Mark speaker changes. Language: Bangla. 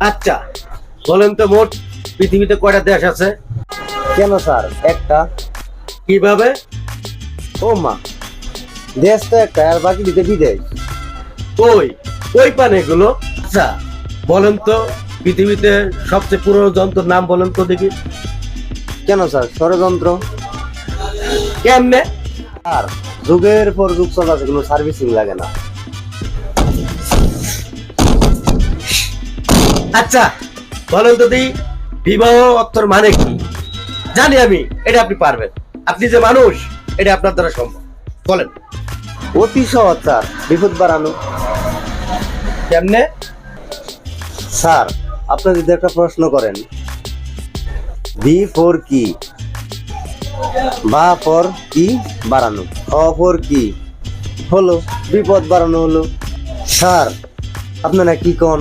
Speaker 1: আচ্ছা, বলেন তো মোট পৃথিবীতে কয়টা দেশ আছে?
Speaker 2: কেন স্যার? একটা।
Speaker 1: কিভাবে?
Speaker 2: ও মা, দেশ তো একটা আর বাকি দিতে বিদেশ।
Speaker 1: কই কই পান এগুলো? আচ্ছা, বলেন তো পৃথিবীতে সবচেয়ে পুরনো যন্ত্রের নাম বলেন তো দেখি।
Speaker 2: কেন স্যার? ষড়যন্ত্র।
Speaker 1: কেমনে?
Speaker 2: আর যুগের পর যুগ চলাছে, কোনো সার্ভিসিং লাগে না।
Speaker 1: আচ্ছা, বলেন তো দেখি বিবাহ অর্থের মানে কি? জানি আমি, এটা আপনি পারবেন। আপনি যে মানুষ, এটা আপনার দ্বারা সম্ভব। বলেন
Speaker 2: অতি সহজ স্যার, বিপদ বাড়ানো।
Speaker 1: কেমনে?
Speaker 2: স্যার, আপনি যদি একটা প্রশ্ন করেন, বি ফর কি, বা ফর কি বাড়ানো, অ ফর কি হলো, বিপদ বাড়ানো হলো। স্যার, আপনারা কি কোন?